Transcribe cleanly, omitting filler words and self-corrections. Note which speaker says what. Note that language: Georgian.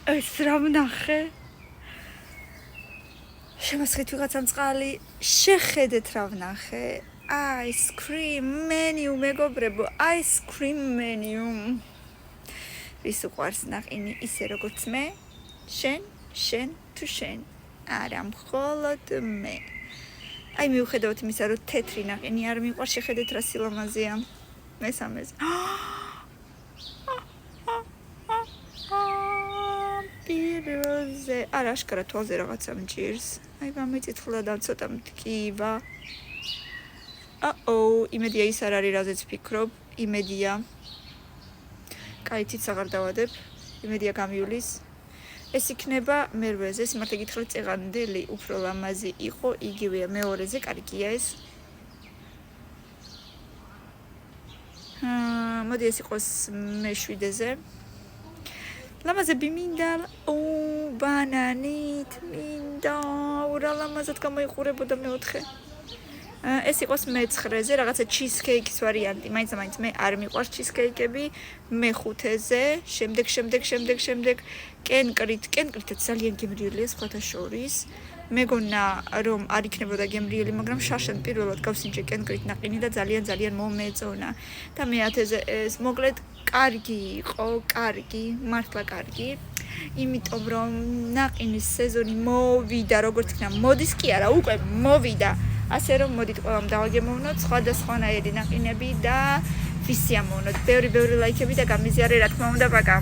Speaker 1: ეს რა ვნახე? შემასხეთ ვიღაცამ წყალი, შეხედეთ რა ვნახე. Ice cream menu მეგობრებო, ice cream menu. ვის უყვარს ნაყინი ისე როგორც მე? შენ თუ შენ? არა, მხოლოდ მე. აი მიუხედავად იმისა, რომ თეთრი ნაყინი არ მიყვარს, შეხედეთ რა სილამაზეა. მესამეზე. პიროზე, არა აშკარად თვალზე რაღაცა მჭირს. აი გამიწითლა და ცოტა მткиვა. იმედია ის არ არის, რაზეც ვფიქრობ, იმედია. კაიცით აღარ დავადებ, იმედია გამივლის. ეს იქნება მერვეზე, სიმართლე გითხრათ, წეღანდელი უფრო ლამაზი იყო, იგივეა მეორეზე, კარგია ეს. მოდი ეს იყოს მეშვიდეზე. ლამაზები მინდა, ბანანით მინდა, რა ლამაზად გამოიყურებოდა მეოთხე. ეს იყოს მე-9-ზე, რაღაცა cheesecake-ის ვარიანტი, მაინც მე არ მიყვარს cheesecake-ები, მე-5-ზე, შემდეგ კენკრითაც ძალიან გემრიელია სხვათა შორის. მეგონა რომ არ იქნებოდა გემრიელი, მაგრამ შაშან პირველად გავსინჯე კენკრით ნაყინი და ძალიან მომეწონა. და მე-10-ზე ეს მოკლედ კარგი იყო, მართლა კარგი. იმიტომ რომ ნაყინის სეზონი მოვიდა, როგორც იქნა, მოდის კი არა, უკვე მოვიდა. ასე რომ მოდით ყველამ დავაგემოვნოთ სხვადასხვანაირი ნაყინები და ვისიამოვნოთ. ბევრი ლაიქები და გამიზიარე, რა თქმა უნდა, პაკა.